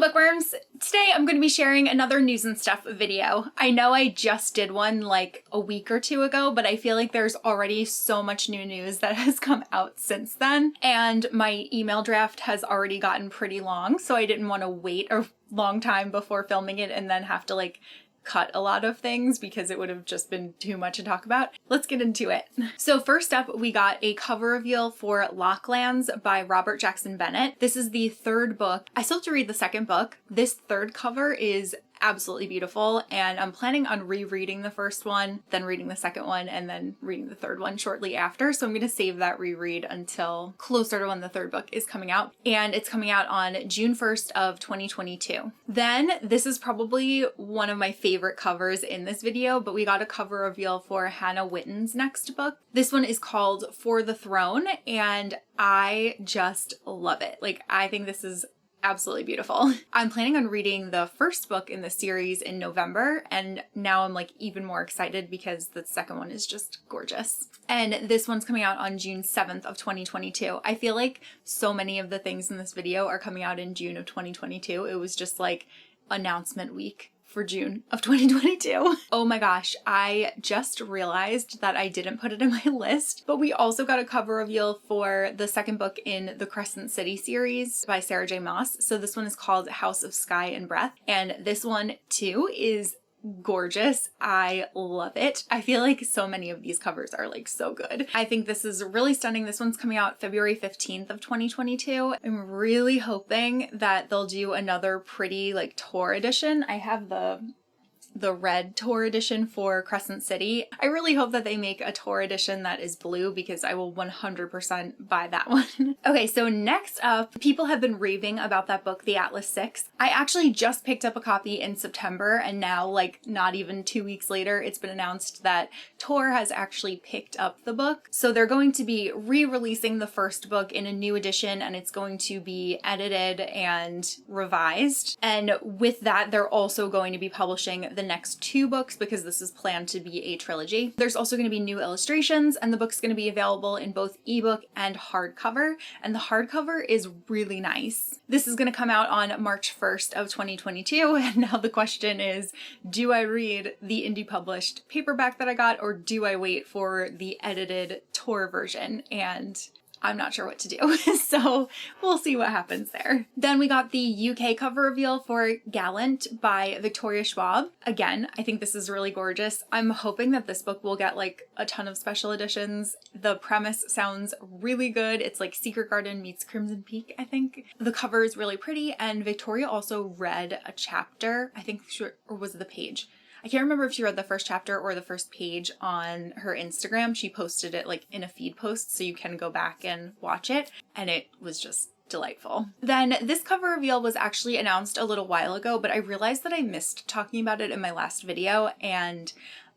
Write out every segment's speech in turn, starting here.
bookworms! Today I'm going to be sharing another news and stuff video. I know I just did one like a week or two ago, but I feel like there's already so much new news that has come out since then, and my email draft has already gotten pretty long, so I didn't want to wait a long time before filming it and then have to like cut a lot of things because it would have just been too much to talk about. Let's get into it. So first up, we got a cover reveal for Locklands by Robert Jackson Bennett. This is the third book. I still have to read the second book. This third cover is absolutely beautiful, and I'm planning on rereading the first one, then reading the second one, and then reading the third one shortly after. So I'm going to save that reread until closer to when the third book is coming out, and it's coming out on June 1st of 2022. Then this is probably one of my favorite covers in this video, but we got a cover reveal for Hannah Witton's next book. This one is called For the Throne, and I just love it. Like, I think this is absolutely beautiful. I'm planning on reading the first book in the series in November, and now I'm like even more excited because the second one is just gorgeous. And this one's coming out on June 7th of 2022. I feel like so many of the things in this video are coming out in June of 2022. It was just like announcement week for June of 2022. Oh my gosh, I just realized that I didn't put it in my list, but we also got a cover reveal for the second book in the Crescent City series by Sarah J. Maas. So this one is called House of Sky and Breath, and this one too is gorgeous. I love it. I feel like so many of these covers are like so good. I think this is really stunning. This one's coming out February 15th of 2022. I'm really hoping that they'll do another pretty like tour edition. I have the red tour edition for Crescent City. I really hope that they make a tour edition that is blue because I will 100% buy that one. Okay, so next up, people have been raving about that book, The Atlas Six. I actually just picked up a copy in September, and now like not even 2 weeks later, it's been announced that Tor has actually picked up the book. So they're going to be re-releasing the first book in a new edition, and it's going to be edited and revised. And with that, they're also going to be publishing the next two books because this is planned to be a trilogy. There's also going to be new illustrations, and the book's going to be available in both ebook and hardcover, and the hardcover is really nice. This is going to come out on March 1st of 2022, and now the question is, do I read the indie published paperback that I got, or do I wait for the edited Tor version? And I'm not sure what to do, so we'll see what happens there. Then we got the UK cover reveal for Gallant by Victoria Schwab. Again, I think this is really gorgeous. I'm hoping that this book will get like a ton of special editions. The premise sounds really good. It's like Secret Garden meets Crimson Peak, I think. The cover is really pretty, and Victoria also read a chapter, I think, or was it the page? I can't remember if she read the first chapter or the first page on her Instagram. She posted it like in a feed post, so you can go back and watch it, and it was just delightful. Then this cover reveal was actually announced a little while ago, but I realized that I missed talking about it in my last video, and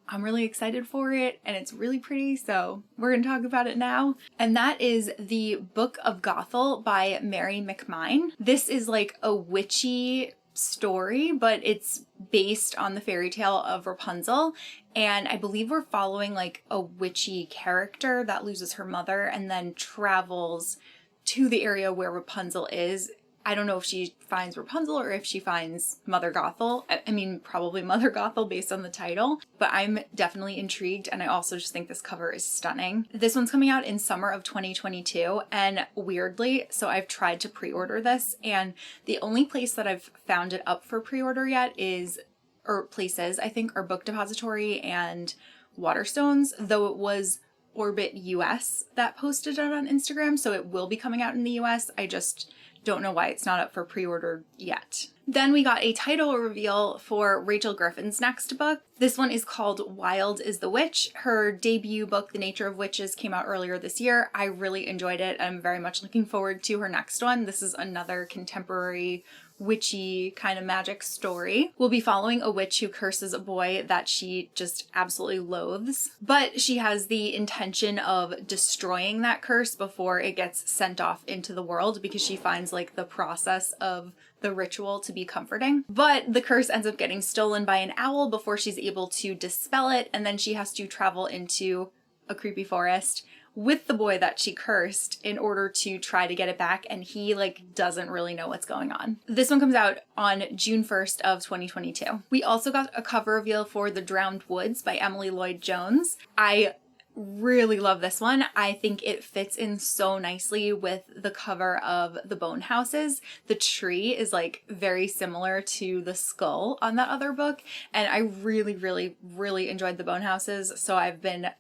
I'm really excited for it, and it's really pretty, so we're gonna talk about it now. And that is the Book of Gothel by Mary McMine. This is like a witchy story, but it's based on the fairy tale of Rapunzel, and I believe we're following like a witchy character that loses her mother and then travels to the area where Rapunzel is. I don't know if she finds Rapunzel or if she finds Mother Gothel. I mean, probably Mother Gothel based on the title, but I'm definitely intrigued, and I also just think this cover is stunning. This one's coming out in summer of 2022, and weirdly, so I've tried to pre-order this, and the only place that I've found it up for pre-order yet is, or places, I think, are Book Depository and Waterstones, though it was Orbit US that posted it on Instagram, so it will be coming out in the US. I just don't know why it's not up for pre-order yet. Then we got a title reveal for Rachel Griffin's next book. This one is called Wild is the Witch. Her debut book, The Nature of Witches, came out earlier this year. I really enjoyed it. I'm very much looking forward to her next one. This is another contemporary witchy kind of magic story. We'll be following a witch who curses a boy that she just absolutely loathes, but she has the intention of destroying that curse before it gets sent off into the world because she finds like the process of the ritual to be comforting. But the curse ends up getting stolen by an owl before she's able to dispel it, and then she has to travel into a creepy forest with the boy that she cursed in order to try to get it back, and he like doesn't really know what's going on. This one comes out on June 1st of 2022. We also got a cover reveal for The Drowned Woods by Emily Lloyd Jones. I really love this one. I think it fits in so nicely with the cover of The Bone Houses. The tree is like very similar to the skull on that other book, and I really enjoyed The Bone Houses, so I've been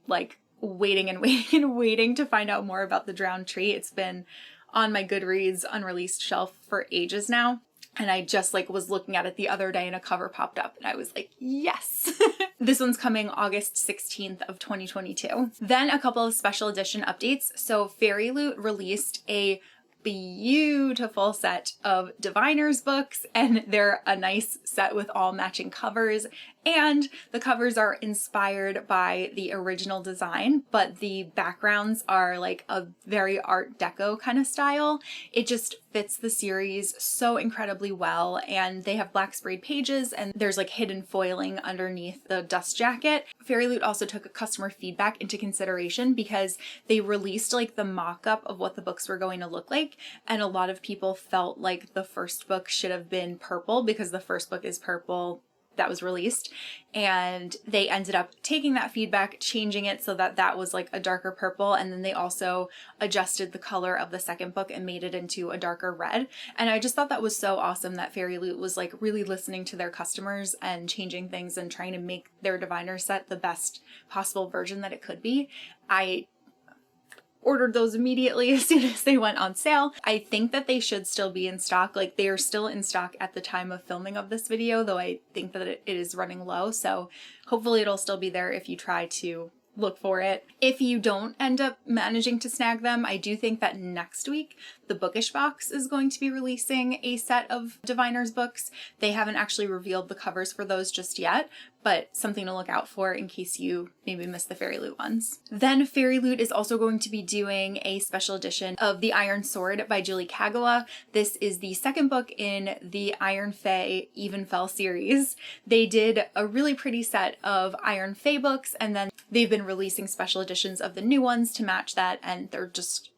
like waiting and waiting and waiting to find out more about The Drowned Tree. It's been on my Goodreads unreleased shelf for ages now. And I just like was looking at it the other day and a cover popped up and I was like, yes. This one's coming August 16th of 2022. Then a couple of special edition updates. So Fairy Loot released a beautiful set of Diviners books, and they're a nice set with all matching covers, and the covers are inspired by the original design, but the backgrounds are like a very Art Deco kind of style. It just fits the series so incredibly well, and they have black sprayed pages and there's like hidden foiling underneath the dust jacket. Fairy Loot also took customer feedback into consideration because they released like the mock-up of what the books were going to look like, and a lot of people felt like the first book should have been purple because the first book is purple that was released, and they ended up taking that feedback, changing it so that that was like a darker purple, and then they also adjusted the color of the second book and made it into a darker red. And I just thought that was so awesome that Fairy Loot was like really listening to their customers and changing things and trying to make their Diviner set the best possible version that it could be. I ordered those immediately as soon as they went on sale. I think that they should still be in stock. Like, they are still in stock at the time of filming of this video, though I think that it is running low. So hopefully it'll still be there if you try to look for it. If you don't end up managing to snag them, I do think that next week the Bookish Box is going to be releasing a set of Diviners books. They haven't actually revealed the covers for those just yet, but something to look out for in case you maybe missed the Fairy Loot ones. Then Fairy Loot is also going to be doing a special edition of The Iron Sword by Julie Kagawa. This is the second book in the Iron Fae Even Fell series. They did a really pretty set of Iron Fae books, and then they've been releasing special editions of the new ones to match that, and they're just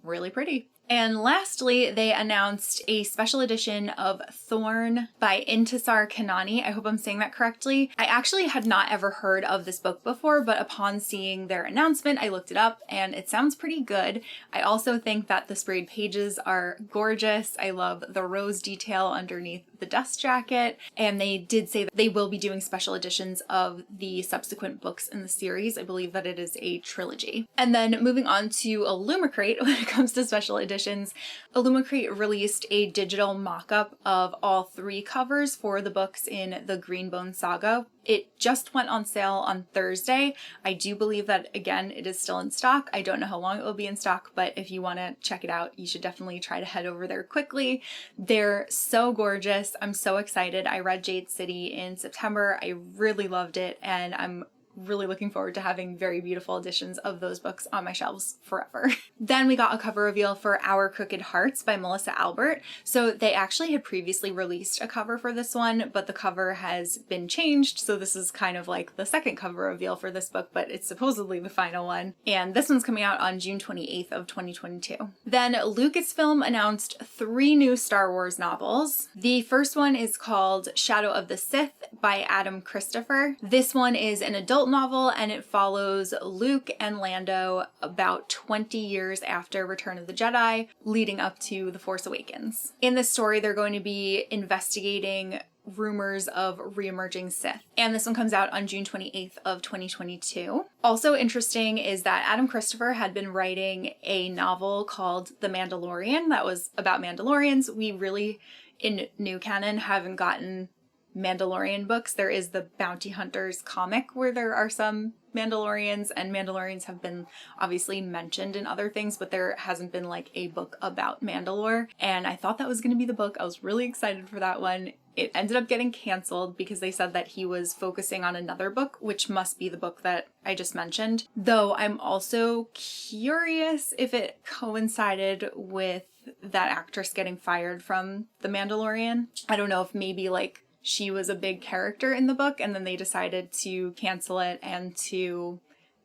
really pretty. And lastly, they announced a special edition of Thorn by Intisar Kanani. I hope I'm saying that correctly. I actually had not ever heard of this book before, but upon seeing their announcement, I looked it up and it sounds pretty good. I also think that the sprayed pages are gorgeous. I love the rose detail underneath the dust jacket, and they did say that they will be doing special editions of the subsequent books in the series. I believe that it is a trilogy. And then moving on to Illumicrate, when it comes to special editions, Illumicrate released a digital mock-up of all 3 covers for the books in the Greenbone saga. It just went on sale on Thursday. I do believe that, again, it is still in stock. I don't know how long it will be in stock, but if you want to check it out, you should definitely try to head over there quickly. They're so gorgeous. I'm so excited. I read Jade City in September. I really loved it, and I'm really looking forward to having very beautiful editions of those books on my shelves forever. Then we got a cover reveal for Our Crooked Hearts by Melissa Albert. So they actually had previously released a cover for this one, but the cover has been changed. So this is kind of like the second cover reveal for this book, but it's supposedly the final one. And this one's coming out on June 28th of 2022. Then Lucasfilm announced 3 new Star Wars novels. The first one is called Shadow of the Sith by Adam Christopher. This one is an adult novel, and it follows Luke and Lando about 20 years after Return of the Jedi, leading up to The Force Awakens. In this story, they're going to be investigating rumors of re-emerging Sith. And this one comes out on June 28th of 2022. Also interesting is that Adam Christopher had been writing a novel called The Mandalorian that was about Mandalorians. We really, in new canon, haven't gotten Mandalorian books. There is the Bounty Hunters comic where there are some Mandalorians, and Mandalorians have been obviously mentioned in other things, but there hasn't been like a book about Mandalore, and I thought that was going to be the book. I was really excited for that one. It ended up getting canceled because they said that he was focusing on another book, which must be the book that I just mentioned. Though I'm also curious if it coincided with that actress getting fired from The Mandalorian. I don't know if maybe like she was a big character in the book and then they decided to cancel it and to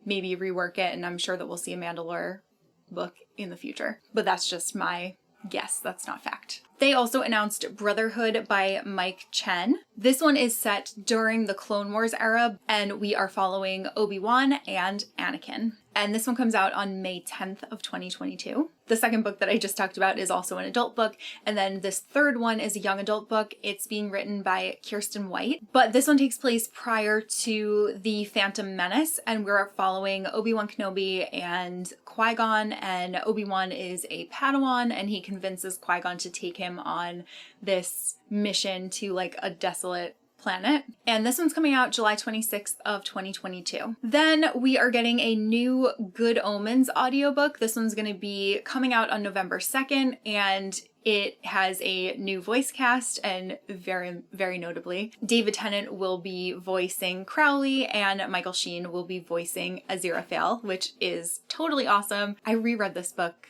maybe rework it, and I'm sure that we'll see a Mandalore book in the future. But that's just my guess. That's not fact. They also announced Brotherhood by Mike Chen. This one is set during the Clone Wars era, and we are following Obi-Wan and Anakin. And this one comes out on May 10th of 2022. The second book that I just talked about is also an adult book, and then this third one is a young adult book. It's being written by Kirsten White, but this one takes place prior to The Phantom Menace, and we're following Obi-Wan Kenobi and Qui-Gon, and Obi-Wan is a Padawan, and he convinces Qui-Gon to take him on this mission to like a desolate planet. And this one's coming out July 26th of 2022. Then we are getting a new Good Omens audiobook. This one's going to be coming out on November 2nd, and it has a new voice cast, and very, very notably, David Tennant will be voicing Crowley and Michael Sheen will be voicing Aziraphale, which is totally awesome. I reread this book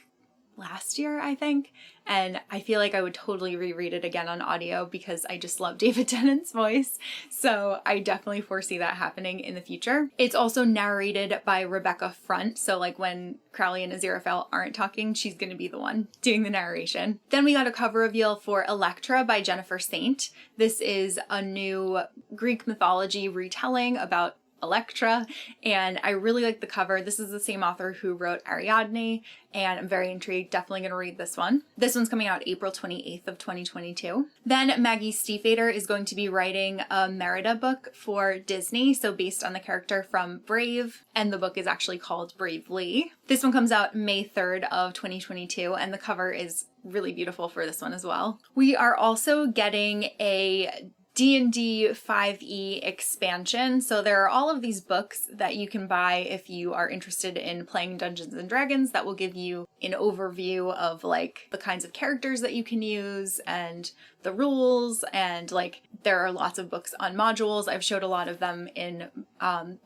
last year, I think, and I feel like I would totally reread it again on audio because I just love David Tennant's voice. So I definitely foresee that happening in the future. It's also narrated by Rebecca Front, so like when Crowley and Aziraphale aren't talking, she's going to be the one doing the narration. Then we got a cover reveal for Electra by Jennifer Saint. This is a new Greek mythology retelling about Electra, and I really like the cover. This is the same author who wrote Ariadne, and I'm very intrigued. Definitely going to read this one. This one's coming out April 28th of 2022. Then Maggie Stiefvater is going to be writing a Merida book for Disney, so based on the character from Brave, and the book is actually called Bravely. This one comes out May 3rd of 2022, and the cover is really beautiful for this one as well. We are also getting a D&D 5e expansion. So there are all of these books that you can buy if you are interested in playing Dungeons and Dragons that will give you an overview of like the kinds of characters that you can use and the rules, and like there are lots of books on modules. I've showed a lot of them in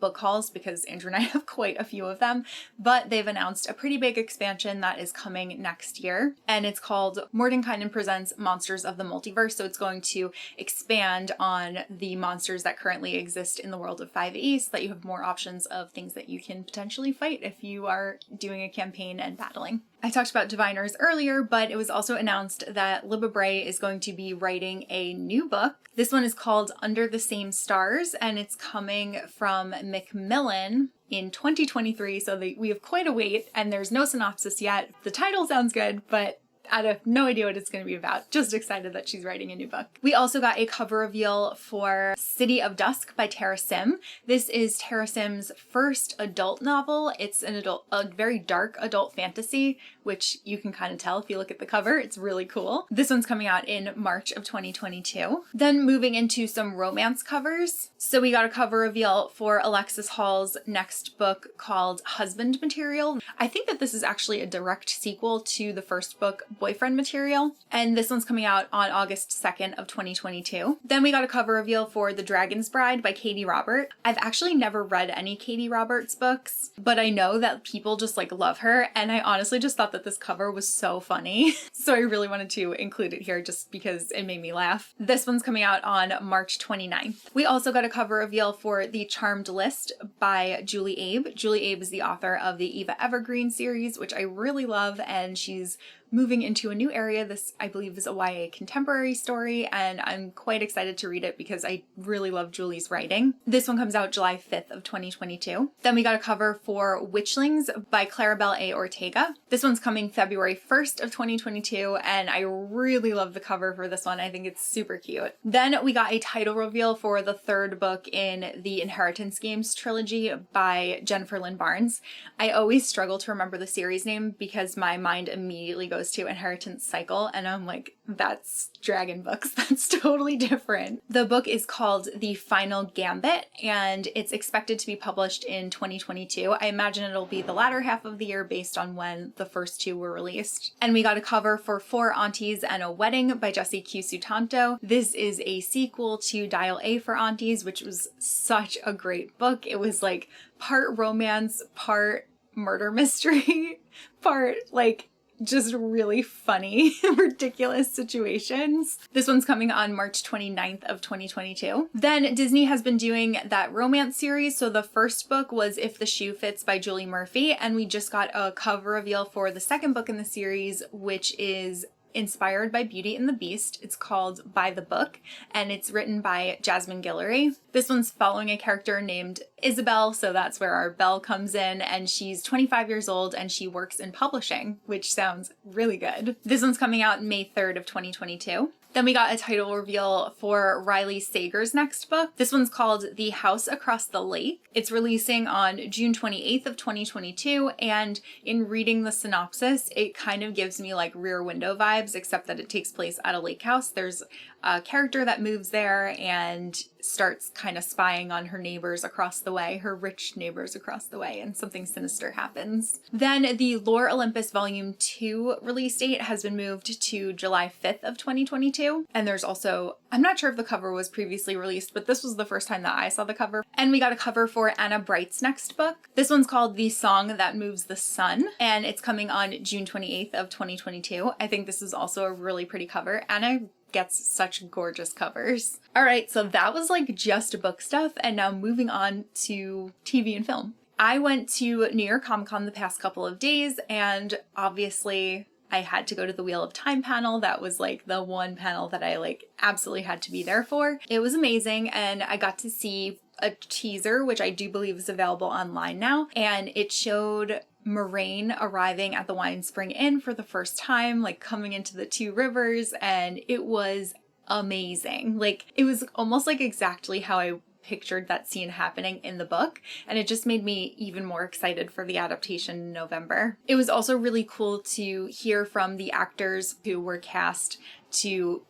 book hauls because Andrew and I have quite a few of them, but they've announced a pretty big expansion that is coming next year, and it's called Mordenkainen Presents Monsters of the Multiverse. So it's going to expand on the monsters that currently exist in the world of 5e so that you have more options of things that you can potentially fight if you are doing a campaign and battling. I talked about Diviners earlier, but it was also announced that Libba Bray is going to be writing a new book. This one is called Under the Same Stars, and it's coming from Macmillan in 2023, so we have quite a wait, and there's no synopsis yet. The title sounds good, but I have no idea what it's going to be about. Just excited that she's writing a new book. We also got a cover reveal for City of Dusk by Tara Sim. This is Tara Sim's first adult novel. It's a very dark adult fantasy, which you can kind of tell if you look at the cover. It's really cool. This one's coming out in March of 2022. Then moving into some romance covers. So we got a cover reveal for Alexis Hall's next book called Husband Material. I think that this is actually a direct sequel to the first book, Boyfriend Material, and this one's coming out on August 2nd of 2022. Then we got a cover reveal for The Dragon's Bride by Katie Robert. I've actually never read any Katie Roberts books, but I know that people just like love her, and I honestly just thought that this cover was so funny. So I really wanted to include it here just because it made me laugh. This one's coming out on March 29th. We also got a cover reveal for The Charmed List by Julie Abe. Julie Abe is the author of the Eva Evergreen series, which I really love, and she's moving into a new area. This, I believe, is a YA contemporary story, and I'm quite excited to read it because I really love Julie's writing. This one comes out July 5th of 2022. Then we got a cover for Witchlings by Clarabelle A. Ortega. This one's coming February 1st of 2022, and I really love the cover for this one. I think it's super cute. Then we got a title reveal for the third book in the Inheritance Games trilogy by Jennifer Lynn Barnes. I always struggle to remember the series name because my mind immediately goes to Inheritance Cycle, and I'm like, that's dragon books. That's totally different. The book is called The Final Gambit, and it's expected to be published in 2022. I imagine it'll be the latter half of the year based on when the first two were released. And we got a cover for Four Aunties and a Wedding by Jessie Q. Sutanto. This is a sequel to Dial A for Aunties, which was such a great book. It was like part romance, part murder mystery, part like just really funny, ridiculous situations. This one's coming on March 29th of 2022. Then Disney has been doing that romance series. So the first book was If the Shoe Fits by Julie Murphy, and we just got a cover reveal for the second book in the series, which is inspired by Beauty and the Beast. It's called By the Book, and it's written by Jasmine Guillory. This one's following a character named Isabel, so that's where our Belle comes in, and she's 25 years old and she works in publishing, which sounds really good. This one's coming out May 3rd of 2022. Then we got a title reveal for Riley Sager's next book. This one's called The House Across the Lake. It's releasing on June 28th of 2022, and in reading the synopsis, it kind of gives me like Rear Window vibes, except that it takes place at a lake house. There's a character that moves there and starts kind of spying on her neighbors across the way, her rich neighbors across the way, and something sinister happens. Then the Lore Olympus Volume 2 release date has been moved to July 5th of 2022. And there's also, I'm not sure if the cover was previously released, but this was the first time that I saw the cover. And we got a cover for Anna Bright's next book. This one's called The Song That Moves the Sun, and it's coming on June 28th of 2022. I think this is also a really pretty cover. Anna gets such gorgeous covers. All right, so that was like just book stuff, and now moving on to TV and film. I went to New York Comic Con the past couple of days, and obviously I had to go to the Wheel of Time panel. That was like the one panel that I like absolutely had to be there for. It was amazing, and I got to see a teaser, which I do believe is available online now, and it showed Moraine arriving at the Wine Spring Inn for the first time, like coming into the two rivers, and it was amazing. Like, it was almost like exactly how I pictured that scene happening in the book, and it just made me even more excited for the adaptation in November. It was also really cool to hear from the actors who were cast to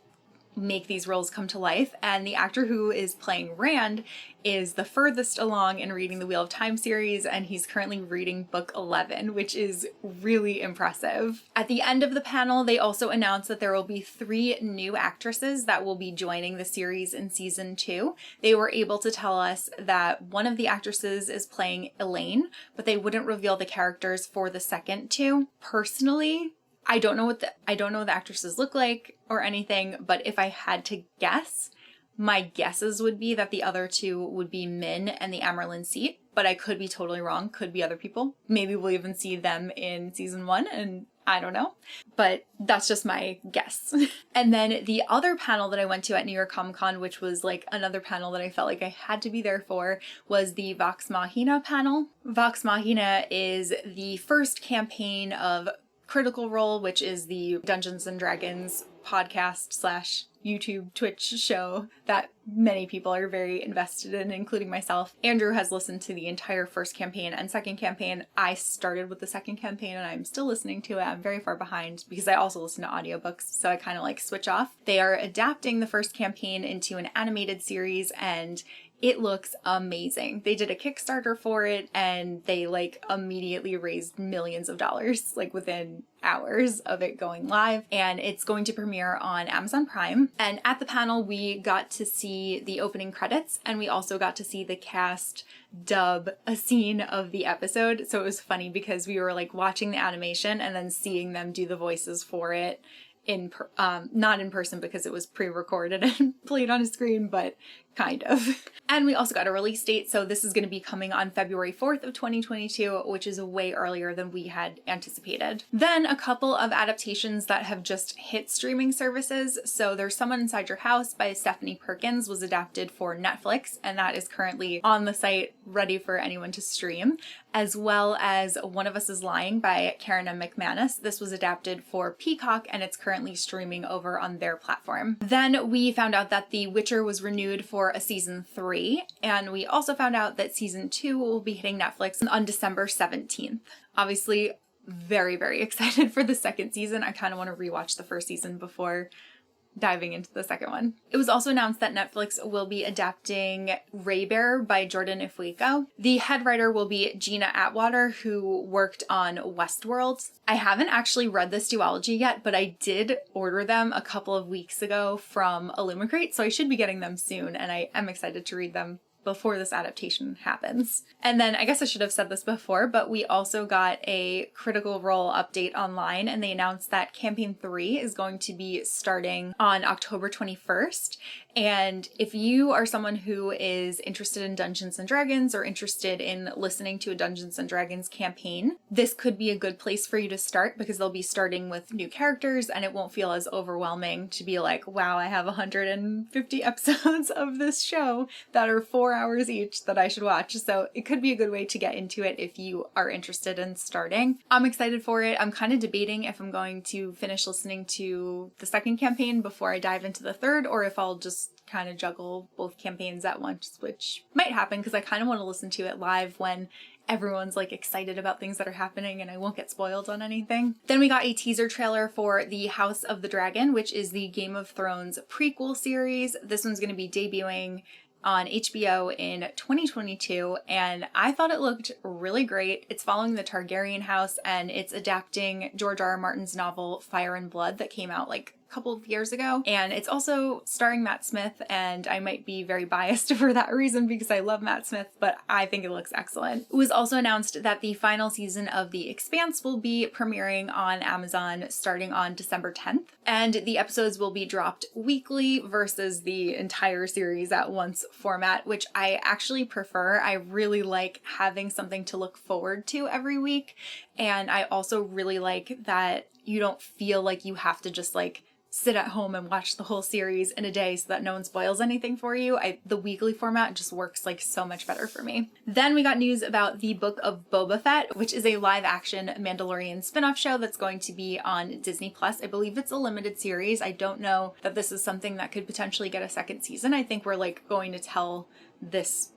make these roles come to life, and the actor who is playing Rand is the furthest along in reading the Wheel of Time series, and he's currently reading book 11, which is really impressive. At the end of the panel, they also announced that there will be 3 new actresses that will be joining the series in season 2. They were able to tell us that one of the actresses is playing Elaine, but they wouldn't reveal the characters for the second 2. Personally, I don't know what the actresses look like or anything, but if I had to guess, my guesses would be that the other 2 would be Min and the Amerlin Seat, but I could be totally wrong. Could be other people. Maybe we'll even see them in season 1, and I don't know, but that's just my guess. And then the other panel that I went to at New York Comic Con, which was like another panel that I felt like I had to be there for, was the Vox Machina panel. Vox Machina is the first campaign of Critical Role, which is the Dungeons and Dragons podcast / YouTube Twitch show that many people are very invested in, including myself. Andrew has listened to the entire first campaign and second campaign. I started with the second campaign and I'm still listening to it. I'm very far behind because I also listen to audiobooks, so I kind of like switch off. They are adapting the first campaign into an animated series, and it looks amazing. They did a Kickstarter for it, and they like immediately raised millions of dollars, like within hours of it going live, and it's going to premiere on Amazon Prime. And at the panel, we got to see the opening credits, and we also got to see the cast dub a scene of the episode. So it was funny because we were like watching the animation and then seeing them do the voices for it not in person because it was pre-recorded and played on a screen, but kind of. And we also got a release date, so this is going to be coming on February 4th of 2022, which is way earlier than we had anticipated. Then a couple of adaptations that have just hit streaming services. So there's Someone Inside Your House by Stephanie Perkins was adapted for Netflix, and that is currently on the site ready for anyone to stream, as well as One of Us is Lying by Karen M. McManus. This was adapted for Peacock, and it's currently streaming over on their platform. Then we found out that The Witcher was renewed for a season 3, and we also found out that season 2 will be hitting Netflix on December 17th. Obviously, very, very excited for the second season. I kind of want to rewatch the first season before diving into the second one. It was also announced that Netflix will be adapting Raybear by Jordan Ifueko. The head writer will be Gina Atwater, who worked on Westworld. I haven't actually read this duology yet, but I did order them a couple of weeks ago from Illumicrate, so I should be getting them soon, and I am excited to read them before this adaptation happens. And then I guess I should have said this before, but we also got a Critical Role update online, and they announced that campaign 3 is going to be starting on October 21st. And if you are someone who is interested in Dungeons and Dragons or interested in listening to a Dungeons and Dragons campaign, this could be a good place for you to start, because they'll be starting with new characters and it won't feel as overwhelming to be like, wow, I have 150 episodes of this show that are 4 hours each that I should watch. So it could be a good way to get into it if you are interested in starting. I'm excited for it. I'm kind of debating if I'm going to finish listening to the second campaign before I dive into the third, or if I'll just kind of juggle both campaigns at once, which might happen because I kind of want to listen to it live when everyone's like excited about things that are happening and I won't get spoiled on anything. Then we got a teaser trailer for The House of the Dragon, which is the Game of Thrones prequel series. This one's going to be debuting on HBO in 2022, and I thought it looked really great. It's following the Targaryen house, and it's adapting George R.R. Martin's novel Fire and Blood that came out like couple of years ago, and it's also starring Matt Smith, and I might be very biased for that reason because I love Matt Smith, but I think it looks excellent. It was also announced that the final season of The Expanse will be premiering on Amazon starting on December 10th, and the episodes will be dropped weekly versus the entire series at once format, which I actually prefer. I really like having something to look forward to every week, and I also really like that you don't feel like you have to just like sit at home and watch the whole series in a day so that no one spoils anything for you. The weekly format just works like so much better for me. Then we got news about the Book of Boba Fett, which is a live action Mandalorian spin-off show that's going to be on Disney Plus. I believe it's a limited series. I don't know that this is something that could potentially get a second season. I think we're like going to tell this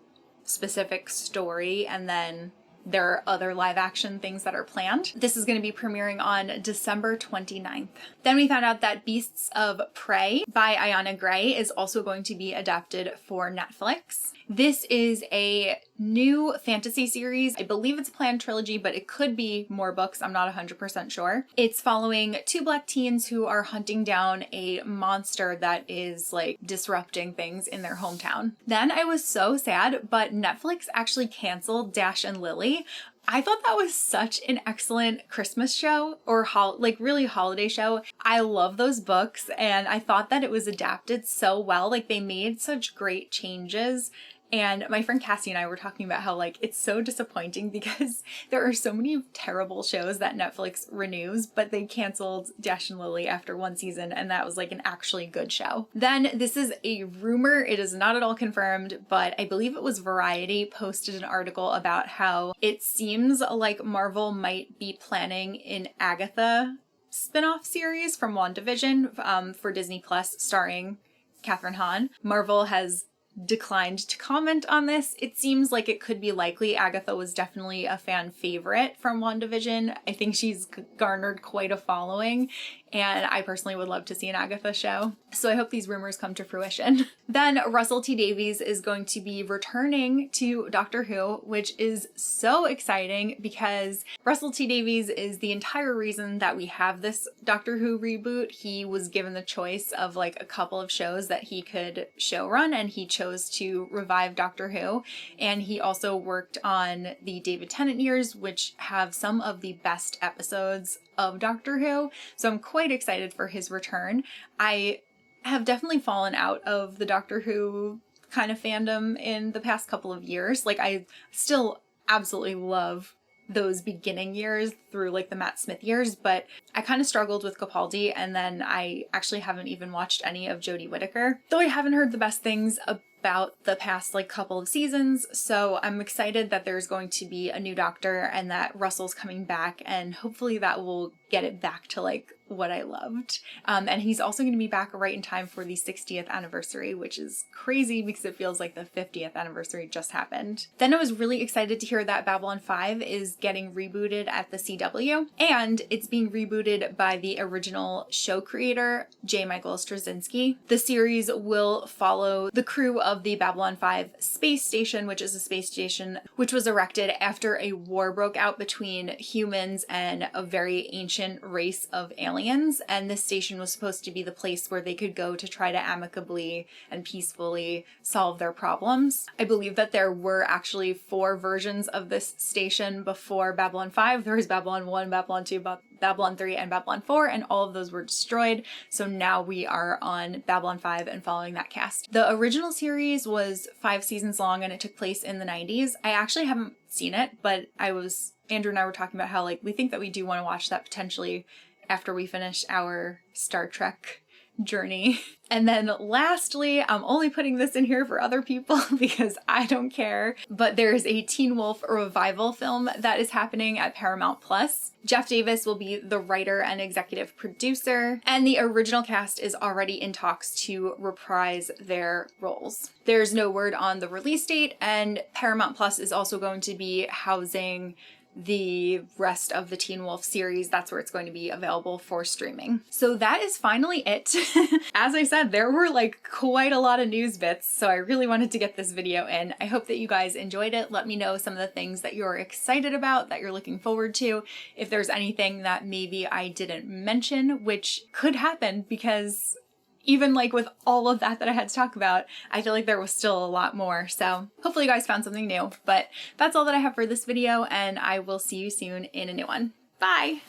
specific story, and then there are other live action things that are planned. This is going to be premiering on December 29th. Then we found out that Beasts of Prey by Ayana Gray is also going to be adapted for Netflix. This is a new fantasy series. I believe it's a planned trilogy, but it could be more books. I'm not 100% sure. It's following two Black teens who are hunting down a monster that is like disrupting things in their hometown. Then I was so sad, but Netflix actually canceled Dash and Lily. I thought that was such an excellent Christmas show, or like really holiday show. I love those books, and I thought that it was adapted so well. Like they made such great changes. And my friend Cassie and I were talking about how like it's so disappointing because there are so many terrible shows that Netflix renews, but they canceled Dash and Lily after one season, and that was like an actually good show. Then this is a rumor. It is not at all confirmed, but I believe it was Variety posted an article about how it seems like Marvel might be planning an Agatha spin-off series from WandaVision for Disney Plus starring Kathryn Hahn. Marvel has declined to comment on this. It seems like it could be likely. Agatha was definitely a fan favorite from WandaVision. I think she's garnered quite a following, and I personally would love to see an Agatha show. So I hope these rumors come to fruition. Then Russell T Davies is going to be returning to Doctor Who, which is so exciting because Russell T Davies is the entire reason that we have this Doctor Who reboot. He was given the choice of like a couple of shows that he could showrun, and he chose to revive Doctor Who. And he also worked on the David Tennant years, which have some of the best episodes of Doctor Who. So I'm quite excited for his return. I have definitely fallen out of the Doctor Who kind of fandom in the past couple of years. Like I still absolutely love those beginning years through like the Matt Smith years, but I kind of struggled with Capaldi, and then I actually haven't even watched any of Jodie Whittaker, though I haven't heard the best things about the past like couple of seasons. So I'm excited that there's going to be a new Doctor and that Russell's coming back, and hopefully that will get it back to like what I loved. And he's also going to be back right in time for the 60th anniversary, which is crazy because it feels like the 50th anniversary just happened. Then I was really excited to hear that Babylon 5 is getting rebooted at the CW, and it's being rebooted by the original show creator, J. Michael Straczynski. The series will follow the crew of the Babylon 5 space station, which is a space station which was erected after a war broke out between humans and a very ancient race of aliens aliens, and this station was supposed to be the place where they could go to try to amicably and peacefully solve their problems. I believe that there were actually 4 versions of this station before Babylon 5. There was Babylon 1, Babylon 2, Babylon 3, and Babylon 4, and all of those were destroyed. So now we are on Babylon 5 and following that cast. The original series was 5 seasons long and it took place in the 90s. I actually haven't seen it, but Andrew and I were talking about how like we think that we do want to watch that potentially after we finish our Star Trek journey. And then lastly, I'm only putting this in here for other people because I don't care, but there's a Teen Wolf revival film that is happening at Paramount Plus. Jeff Davis will be the writer and executive producer, and the original cast is already in talks to reprise their roles. There's no word on the release date, and Paramount Plus is also going to be housing the rest of the Teen Wolf series. That's where it's going to be available for streaming. So that is finally it. As I said, there were like quite a lot of news bits, so I really wanted to get this video in. I hope that you guys enjoyed it. Let me know some of the things that you're excited about, that you're looking forward to. If there's anything that maybe I didn't mention, which could happen because even like with all of that I had to talk about, I feel like there was still a lot more. So hopefully you guys found something new, but that's all that I have for this video, and I will see you soon in a new one. Bye!